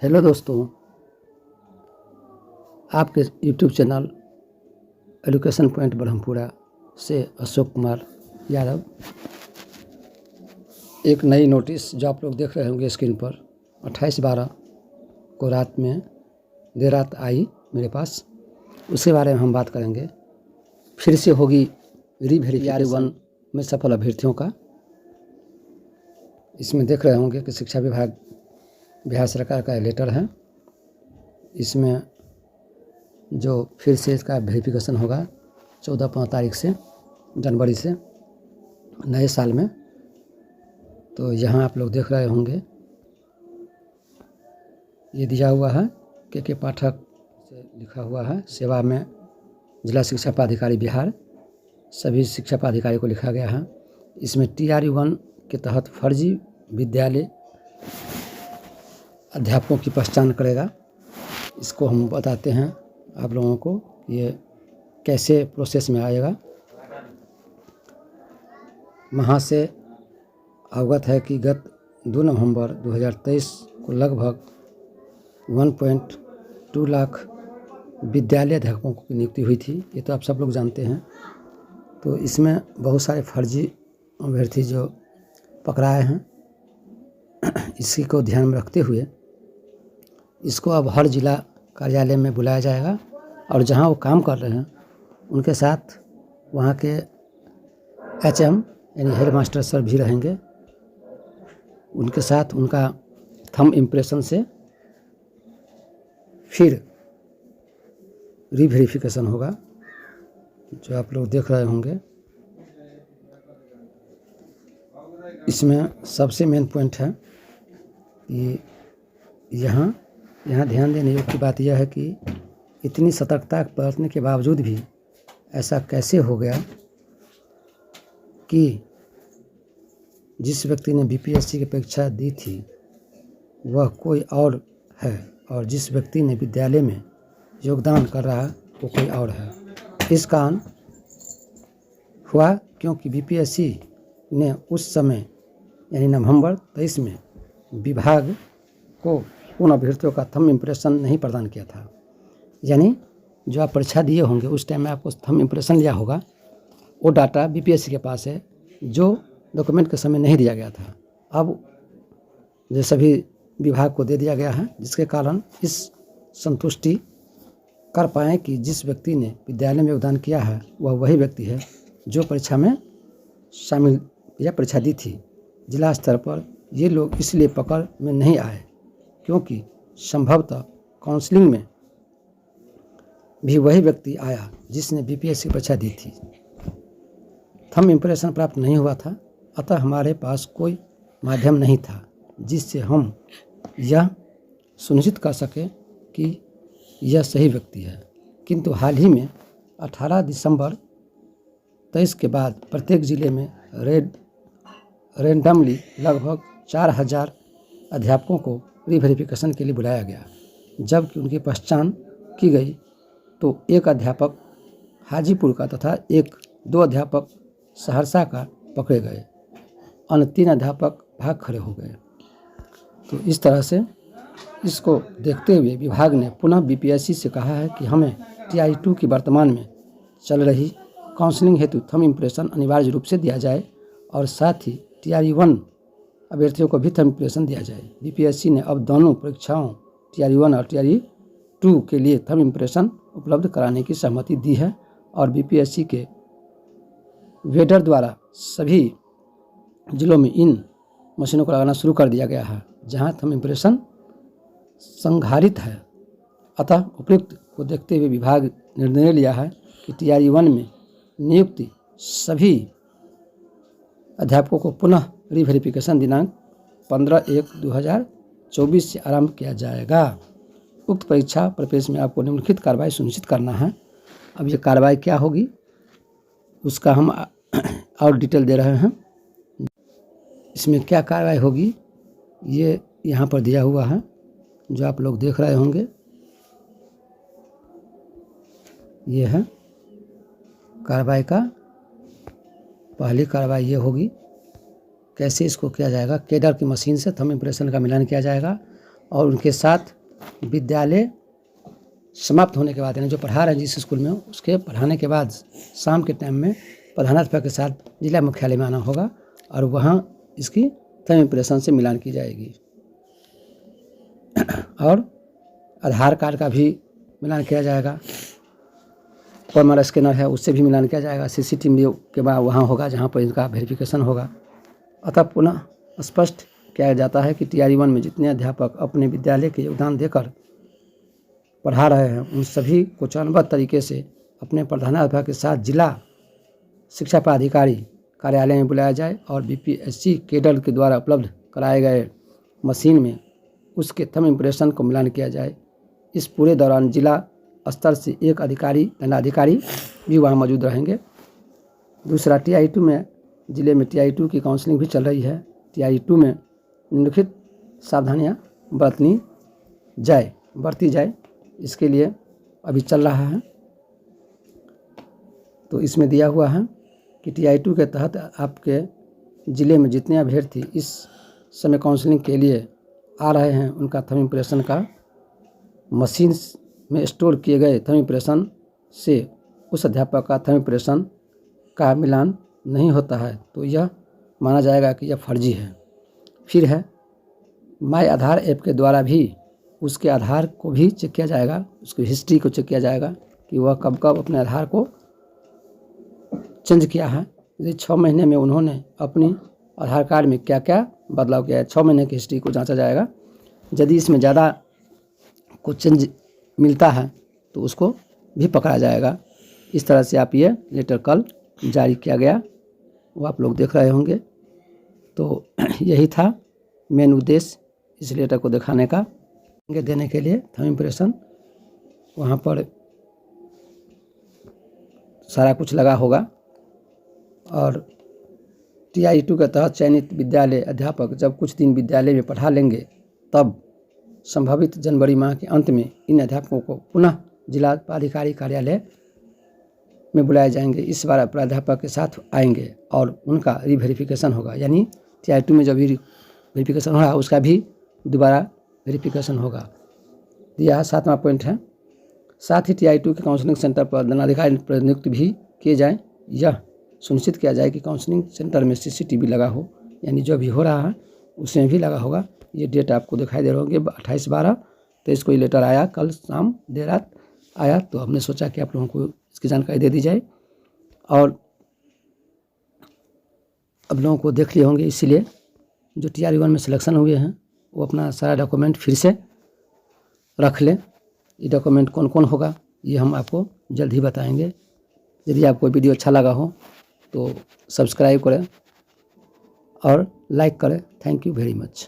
Hello दोस्तों, आपके YouTube channel education point Brahmapura से अशोक कुमार यादव। एक नई नोटिस जो आप लोग देख रहे होंगे स्क्रीन पर 28/12 को रात में देर रात आई मेरे पास, उसके बारे में हम बात करेंगे। फिर से होगी री-वेरिफिकेशन में सफल अभ्यर्थियों का। इसमें देख रहे होंगे कि शिक्षा विभाग बिहार सरकार का लेटर है। इसमें जो फिर से इसका वेरिफिकेशन होगा 14-5 तारीख से, जनवरी से, नए साल में। तो यहाँ आप लोग देख रहे होंगे ये दिया हुआ है के पाठक से लिखा हुआ है। सेवा में जिला शिक्षा पदाधिकारी बिहार, सभी शिक्षा पदाधिकारी को लिखा गया है। इसमें TRU 1 के तहत फर्जी विद्यालय अध्यापकों की पहचान करेगा। इसको हम बताते हैं आप लोगों को ये कैसे प्रोसेस में आएगा। वहाँ से अवगत है कि गत 2 नवंबर 2023 को लगभग 1.2 लाख विद्यालय अध्यापकों की नियुक्ति हुई थी। ये तो आप सब लोग जानते हैं। तो इसमें बहुत सारे फर्जी अभ्यर्थी जो पकड़ाए हैं, इसी को ध्यान में रखते हुए इसको अब हर जिला कार्यालय में बुलाया जाएगा और जहां वो काम कर रहे हैं उनके साथ वहां के HM यानी हेड मास्टर सर भी रहेंगे। उनके साथ उनका थंब इम्प्रेशन से फिर री-वेरिफिकेशन होगा, जो आप लोग देख रहे होंगे। इसमें सबसे मेन पॉइंट है कि यहाँ ध्यान देने योग्य की बात यह है कि इतनी सतर्कता बरतने के बावजूद भी ऐसा कैसे हो गया कि जिस व्यक्ति ने BPSC की परीक्षा दी थी वह कोई और है और जिस व्यक्ति ने विद्यालय में योगदान कर रहा है वो कोई और है। इस कारण हुआ क्योंकि BPSC ने उस समय यानी नवंबर 23 में विभाग को उन अभ्यर्थियों का थंब इम्प्रेशन नहीं प्रदान किया था। यानी जो आप परीक्षा दिए होंगे उस टाइम में आपको थंब इम्प्रेशन लिया होगा, वो डाटा BPSC के पास है जो डॉक्यूमेंट के समय नहीं दिया गया था। अब जो सभी विभाग को दे दिया गया है, जिसके कारण इस संतुष्टि कर पाएँ कि जिस व्यक्ति ने विद्यालय में योगदान किया है वह वही व्यक्ति है जो परीक्षा में शामिल या परीक्षा दी थी। जिला स्तर पर ये लोग इसलिए पकड़ में नहीं आए क्योंकि संभवतः काउंसलिंग में भी वही व्यक्ति आया जिसने BPSC परीक्षा दी थी। थंब इम्प्रेशन प्राप्त नहीं हुआ था, अतः हमारे पास कोई माध्यम नहीं था जिससे हम यह सुनिश्चित कर सके कि यह सही व्यक्ति है। किंतु हाल ही में 18 दिसंबर 23 के बाद प्रत्येक जिले में रेंडमली लगभग 4000 अध्यापकों को री-वेरिफिकेशन के लिए बुलाया गया। जबकि उनकी पहचान की गई तो एक अध्यापक हाजीपुर का तथा 2 अध्यापक सहरसा का पकड़े गए। अन्य 3 अध्यापक भाग खड़े हो गए। तो इस तरह से इसको देखते हुए विभाग ने पुनः BPSC से कहा है कि हमें TRU 2 की वर्तमान में चल रही काउंसलिंग हेतु थंब इम्प्रेशन अनिवार्य रूप से दिया जाए और साथ ही TRU 1 अभ्यर्थियों को भी थंब इम्प्रेशन दिया जाए। BPSC ने अब दोनों परीक्षाओं TRU 1 और TRU 2 के लिए थंब इम्प्रेशन उपलब्ध कराने की सहमति दी है और BPSC के वेडर द्वारा सभी जिलों में इन मशीनों को लगाना शुरू कर दिया गया है जहां थंब इम्प्रेशन संधारित है। अतः उपयुक्त को देखते हुए विभाग ने निर्णय लिया है कि TRU 1 में नियुक्ति सभी अध्यापकों को पुनः री-वेरिफिकेशन दिनांक 15/1/2024 से आरंभ किया जाएगा। उक्त परीक्षा परिपेक्ष में आपको निम्नलिखित कार्रवाई सुनिश्चित करना है। अब ये कार्रवाई क्या होगी उसका हम और डिटेल दे रहे हैं। इसमें क्या कार्रवाई होगी ये यहाँ पर दिया हुआ है, जो आप लोग देख रहे होंगे। ये है कार्रवाई का पहली कार्रवाई ये होगी। कैसे इसको किया जाएगा? कैडर की मशीन से थंब इम्प्रेशन का मिलान किया जाएगा और उनके साथ विद्यालय समाप्त होने के बाद, यानी जो पढ़ा रहे हैं जिस स्कूल में उसके पढ़ाने के बाद शाम के टाइम में प्रधानाध्यापक के साथ जिला मुख्यालय में आना होगा और वहाँ इसकी थंब इम्प्रेशन से मिलान की जाएगी। और आधार कार्ड का भी मिलान किया जाएगा, फॉर्मल स्कैनर है उससे भी मिलान किया जाएगा, CCTV के बाद वहाँ होगा जहाँ पर इनका वेरिफिकेशन होगा। अतः पुनः स्पष्ट किया जाता है कि TRE-1 में जितने अध्यापक अपने विद्यालय के योगदान देकर पढ़ा रहे हैं उन सभी को चरणबद्ध तरीके से अपने प्रधानाध्यापक के साथ जिला शिक्षा पदाधिकारी कार्यालय में बुलाया जाए और BPSC कैडर के द्वारा उपलब्ध कराए गए मशीन में उसके थंब इम्प्रेशन को मिलान किया जाए। इस पूरे दौरान जिला स्तर से एक अधिकारी दंडाधिकारी भी वहाँ मौजूद रहेंगे। दूसरा, TRE-2 में जिले में TRE-2 की काउंसलिंग भी चल रही है। TRE-2 में निम्नलिखित सावधानियाँ बरती जाए, इसके लिए अभी चल रहा है। तो इसमें दिया हुआ है कि TRE-2 के तहत आपके ज़िले में जितने अभ्यर्थी इस समय काउंसलिंग के लिए आ रहे हैं उनका थंब इम्प्रेशन का मशीन में स्टोर किए गए थंब इम्प्रेशन से उस अध्यापक का थंब इम्प्रेशन का मिलान नहीं होता है तो यह माना जाएगा कि यह फर्जी है। फिर है माय आधार ऐप के द्वारा भी उसके आधार को भी चेक किया जाएगा, उसकी हिस्ट्री को चेक किया जाएगा कि वह कब कब अपने आधार को चेंज किया है। यदि 6 महीने में उन्होंने अपनी आधार कार्ड में क्या क्या बदलाव किया है, 6 महीने की हिस्ट्री को जांचा जाएगा। यदि इसमें ज़्यादा को चेंज मिलता है तो उसको भी पकड़ा जाएगा। इस तरह से आप ये लेटर कल जारी किया गया वो आप लोग देख रहे होंगे। तो यही था मेन उद्देश्य इस लेटर को दिखाने का, देने के लिए थंब इम्प्रेशन वहाँ पर सारा कुछ लगा होगा। और TRE-2 के तहत चयनित विद्यालय अध्यापक जब कुछ दिन विद्यालय में पढ़ा लेंगे तब संभावित जनवरी माह के अंत में इन अध्यापकों को पुनः जिला पदाधिकारी कार्यालय में बुलाए जाएंगे। इस बार प्राध्यापक के साथ आएंगे और उनका रीवेरिफिकेशन होगा, यानी TRE-2 में जो भी वेरिफिकेशन होगा उसका भी दोबारा वेरिफिकेशन होगा। यह 7वां पॉइंट है। साथ ही TRE-2 के काउंसलिंग सेंटर पर दंडाधिकारी प्रतिनियुक्त भी किए जाएँ। यह सुनिश्चित किया जाए कि काउंसलिंग सेंटर में CCTV लगा हो, यानी जो भी हो रहा है उसमें भी लगा होगा। ये डेट आपको दिखाई दे रहे होंगे 28/12/23 को ये लेटर आया, कल शाम देर रात आया। तो हमने सोचा कि आप लोगों को इसकी जानकारी दे दी जाए और अब लोगों को देख लिए होंगे, इसीलिए जो TRE-1 में सिलेक्शन हुए हैं वो अपना सारा डॉक्यूमेंट फिर से रख लें। ये डॉक्यूमेंट कौन कौन होगा ये हम आपको जल्द ही बताएंगे। यदि आपको वीडियो अच्छा लगा हो तो सब्सक्राइब करें और लाइक करें। Thank you very much.